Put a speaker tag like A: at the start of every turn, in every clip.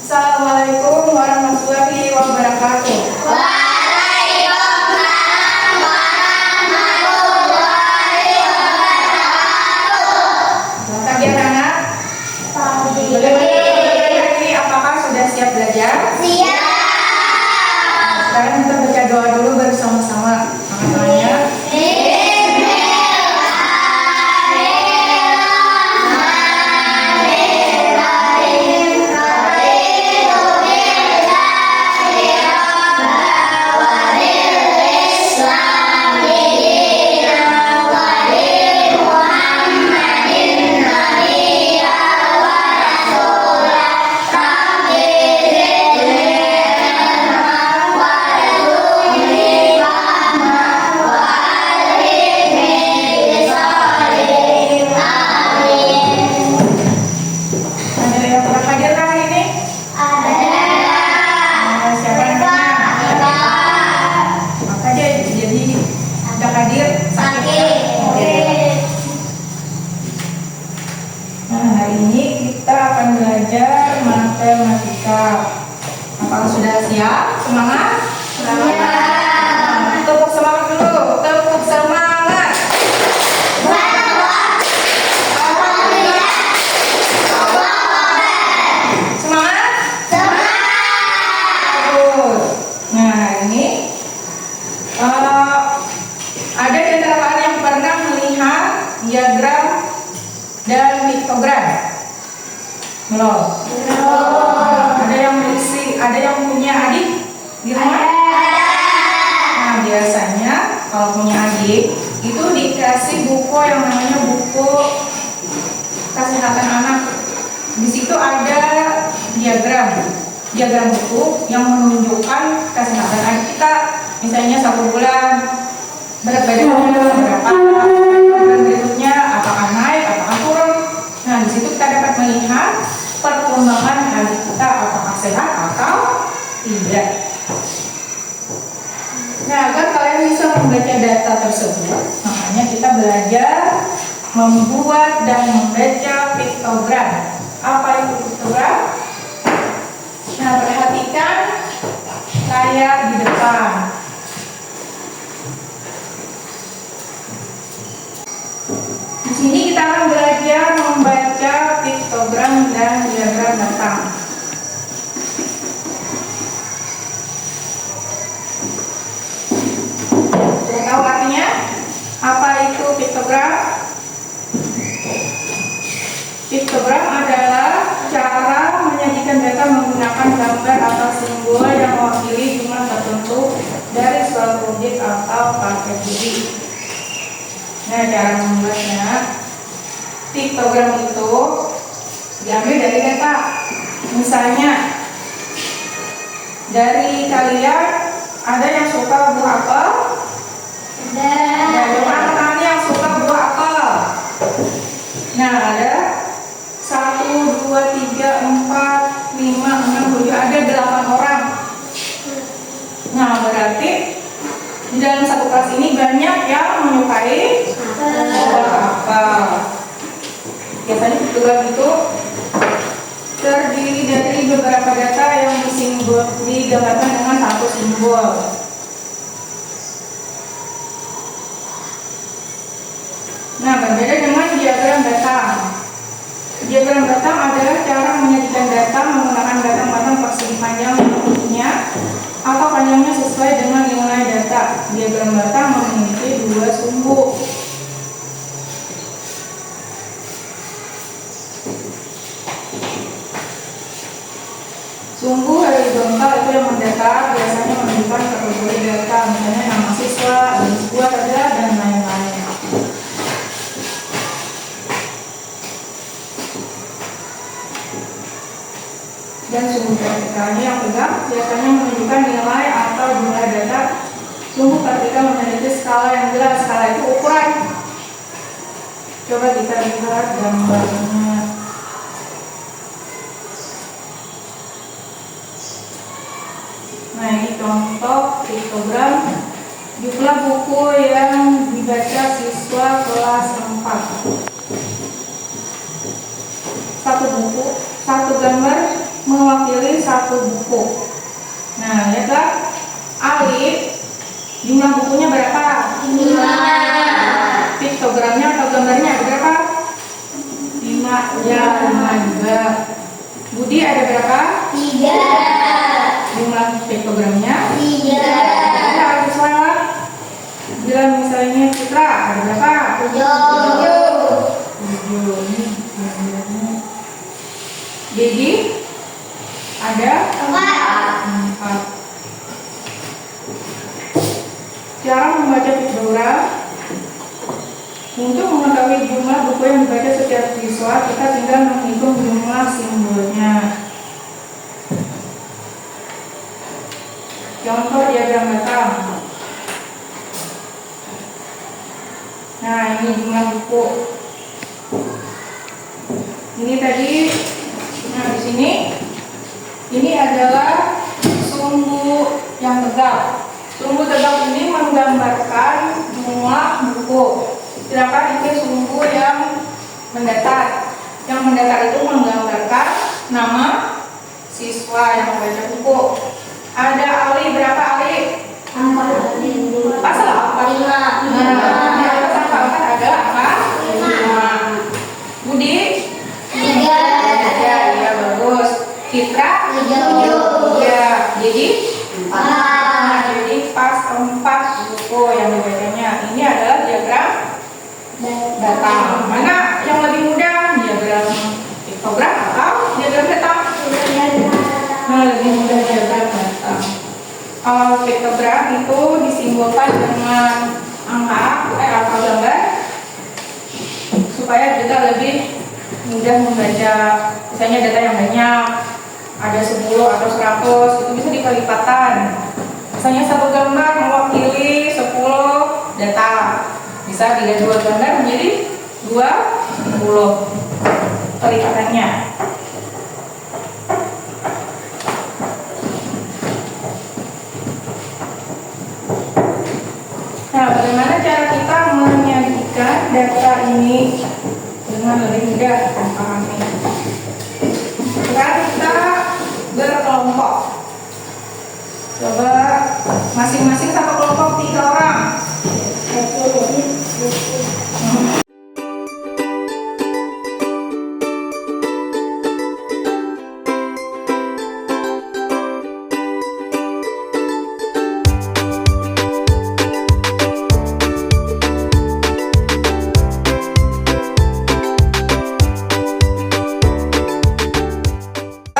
A: Assalamualaikum warahmatullahi wabarakatuh.
B: Waalaikumsalam warahmatullahi wabarakatuh.
A: Selamat pagi anak-anak.
B: Pagi.
A: Bagaimana hari ini? Apakah sudah siap belajar?
B: Siap.
A: Sekarang kita baca doa dulu baru sama-sama. Makanya ada yang telah hadir kan hari ini? Siapa namanya? Maka dia jadi sudah hadir sakit. Nah, hari ini kita akan belajar matematika. Apakah sudah siap? Semangat? Tepuk semangat dulu. Tepuk semangat. Semangat? Terus. Nah, ini ada di antara kalian yang pernah melihat diagram dan piktogram? Belum. Ada yang punya adik di rumah? Nah, biasanya kalau punya adik itu dikasih buku yang namanya buku kesehatan anak. Di situ ada diagram buku yang menunjukkan kesehatan adik kita. Misalnya 1 bulan berat badannya berapa, bulan berikutnya apakah naik, apakah turun. Nah, di situ kita dapat melihat perkembangan adik kita apakah sehat atau tidak. Nah, agar kalian bisa membaca data tersebut, makanya kita belajar membuat dan membaca piktogram. Apa itu piktogram? Nah, perhatikan layar di depan. Di sini kita akan belajar membaca piktogram dan diagram batang. Sudah tahu artinya? Apa itu piktogram? Piktogram adalah cara menyajikan data menggunakan gambar atau simbol yang mewakili jumlah tertentu dari suatu objek atau kategori. Nah, cara membuatnya, piktogram itu diambil dari data. Misalnya, dari kalian ada yang suka buah apel? Ada orang yang suka buah apel. Nah, ada 1, 2, 3, 4, 5, 6, 7, ada 8 orang. Nah, berarti di dalam satu kelas ini banyak yang menyukai buah apel. Biasanya piktogram itu terdiri dari beberapa data yang digambarkan dengan satu simbol. Nah, berbeda dengan diagram batang. Diagram batang adalah cara menyajikan data menggunakan batang-batang persegi panjang yang tingginya atau panjangnya sesuai dengan nilai data. Diagram batang memiliki 2 sumbu. Sumbu horizontal itu yang mendatar, biasanya menunjukkan kategori data, misalnya nama siswa, jenis buah, dan lain-lain. Dan sumbu vertikalnya yang tegak biasanya menunjukkan nilai atau jumlah data. Sumbu vertikal memiliki skala yang jelas. Skala itu ukuran. Coba kita lihat gambarnya. Nah, ini contoh piktogram jumlah buku yang dibaca siswa kelas 4. Satu buku, satu gambar mewakili satu buku. Nah, lihatlah. Ali, jumlah bukunya berapa?
B: 5.
A: Piktogramnya atau gambarnya ada berapa? 5. Ya, 5 juga. Budi ada berapa?
B: 3.
A: Jumlah piktogramnya?
B: 3.
A: Ada siswa. Bila misalnya Citra ada berapa?
B: 7.
A: 7. Ini gambarnya. Dedi ada 4. Cara membaca piktogram. Untuk mengetahui jumlah buku yang dibaca setiap siswa, kita tinggal menghitung jumlah simbolnya. Contoh diagram datang. Nah, ini jumlah buku. Ini tadi. Nah, di sini ini adalah sumbu yang tegak. Sumbu tegak ini menggambarkan jumlah buku. Sedangkan ini sumbu yang mendatar. Yang mendatar itu menggambarkan nama siswa yang membaca buku. Ada Ali, berapa Ali?
B: 4.
A: Pasal apa?
B: 5.
A: Nah, di atas angka 4 ada angka 5. Budi?
B: 3.
A: Ya, bagus. Citra?
B: 7.
A: Ya, jadi
B: 4.
A: jadi pas 4 buku yang dibacanya. Ini adalah diagram datang. Mana yang lebih mudah? Diagram piktogram atau diagram datang? Nah, lebih mudah diagram datang. Piktogram itu disimbolkan dengan angka atau gambar supaya kita lebih mudah membaca. Misalnya data yang banyak, ada 10 atau 100, itu bisa dikelipatan. Misalnya satu gambar mewakili 10 data, bisa bila 2 gambar menjadi 20 kelipatannya. Nah, bagaimana cara kita menyajikan data ini dengan lebih mudah dipahami? Sekarang kita berkelompok. Coba masing-masing satu kelompok 3 orang.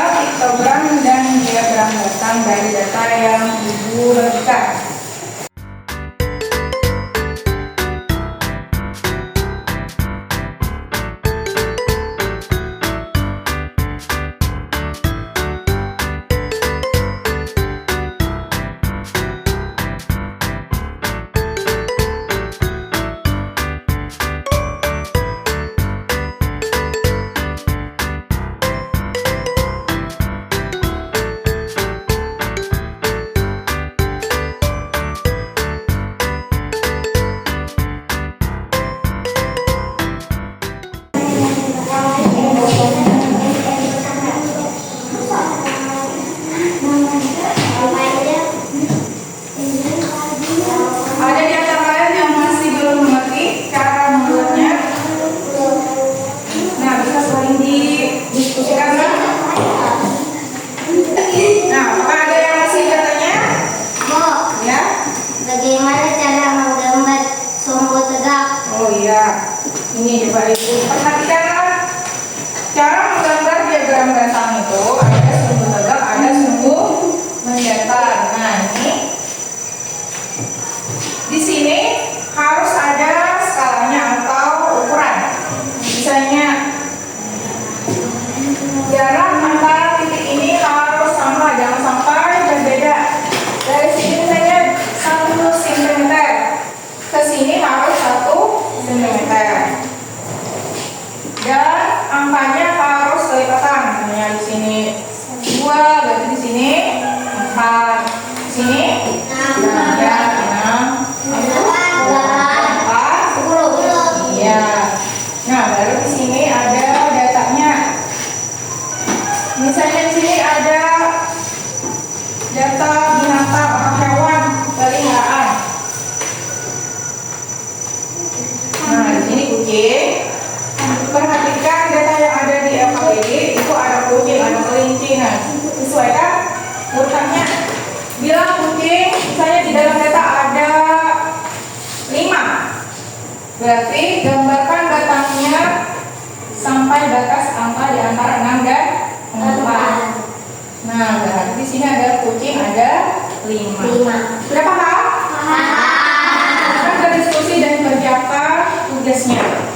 A: Piktogram dan diagram datang dari data yang Ibu berikan. Ada di antara kalian yang masih belum mengerti cara membuatnya? Nah, bisa saling didiskusikan kan? Nah, apakah ada yang masih bertanya? Ya?
B: Bagaimana cara menggambar sumbu tegak?
A: Oh iya, ini coba Ibu perhatikanlah. Cara menggambar diagram datang itu ada sumbu tegak, ada sumbu mendatar. Nah, ini di sini harus ada skalanya atau ukuran. Misalnya jarak antara titik ini harus sama, jangan sampai berbeda. Dari sini misalnya 1 cm, ke sini harus 1 cm. Dan angkanya harus kelipatan. Misalnya di sini 2, berarti di sini 4, di sini 3, 6, 4, iya. Nah, baru di sini ada datanya. Misalnya di sini ada data binatang atau hewan peliharaan. Nah, di sini kucing. Perhatikan data yang ada di LKPD, itu ada kucing, ada kelinci. Nah, sesuaikan urutannya. Bila kucing, misalnya di dalam data ada 5, berarti gambarkan batangnya sampai batas angka di antara 6 dan 4. Nah, berarti di sini ada kucing ada 5. Sudah paham? Kita berdiskusi dan kerjakan tugasnya.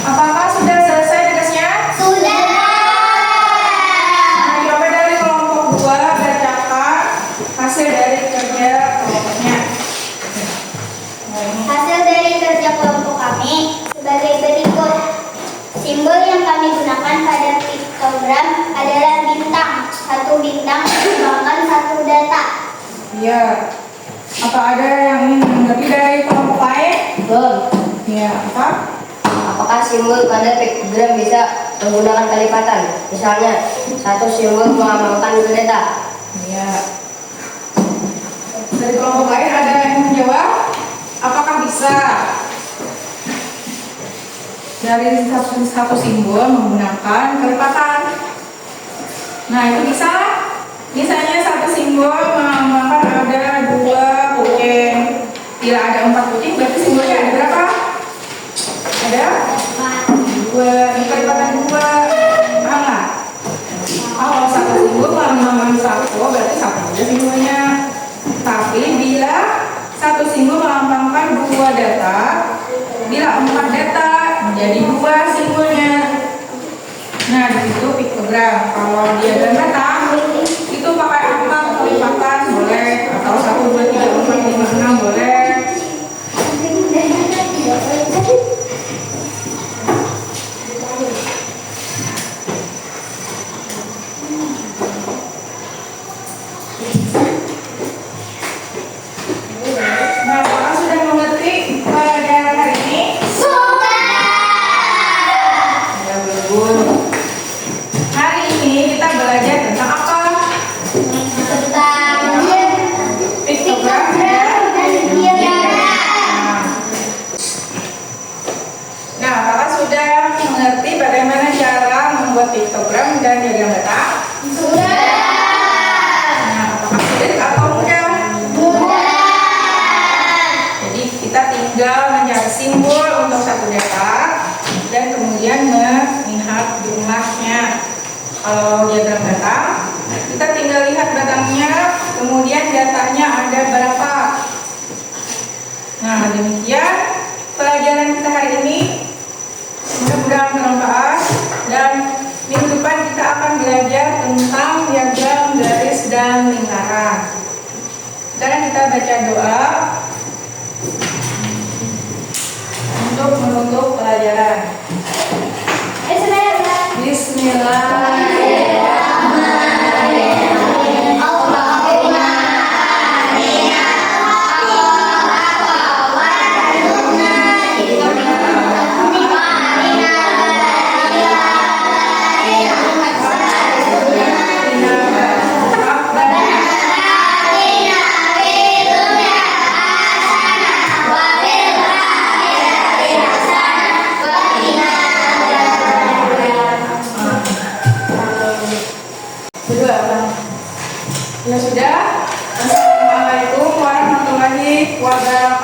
A: Apakah sudah selesai tugasnya?
B: Sudah.
A: Nah, coba dari kelompok 2 bacakan hasil dari kerja kelompoknya. Nah, ini.
B: Hasil dari kerja kelompok kami sebagai berikut. Simbol yang kami gunakan pada piktogram adalah bintang. 1 bintang merupakan 1 data.
A: Iya. Apa ada yang ingin menanggapi dari kelompok lain?
C: Betul.
A: Iya, apa?
C: Apakah simbol pada piktogram bisa menggunakan kelipatan? Misalnya, 1 simbol melambangkan 2 data.
A: Iya. Dari kelompok lain ada yang menjawab? Apakah bisa dari satu simbol menggunakan kelipatan? Nah, itu bisa. Misalnya 1 simbol melambangkan ada 2 kucing. Bila ada 4 kucing, berarti simbolnya ada berapa? Ada 2. Ini kelipatan 2. Paham nggak? Kalau 1 simbol melambangkan 1, berarti 1 aja simbolnya. Tapi bila 1 simbol melambangkan 2 data, bila 4 data menjadi 2 simbolnya. Nah, di situ piktogram. Kalau diagram data itu pakai angka kelipatan boleh, atau 1, 2, 3, 4, 5, 6 boleh. Nah, apakah sudah mengerti pelajaran hari ini? Ya, bagus. Hari ini kita belajar tentang apa?
B: Tentang
A: Piktogram dan diagram. Nah, apakah sudah mengerti bagaimana cara membuat piktogram dan diagram data?
B: Sudah.
A: Nah, apakah sulit atau mudah? Jadi kita tinggal mencari simbol untuk 1 data dan kemudian melihat jumlahnya. Kalau diagram data, kita tinggal lihat batangnya, kemudian datanya ada berapa. Nah, demikian pelajaran kita hari ini. Mudah-mudahan bermanfaat, dan minggu depan kita akan belajar tentang diagram garis dan lingkaran. Sekarang kita baca doa untuk menutup pelajaran. Bismillahirrahmanirrahim.
B: Allahumma arina al-haqqa warzuqna ittiba'ahu wa arina
A: Ya sudah. Assalamualaikum warahmatullahi wabarakatuh.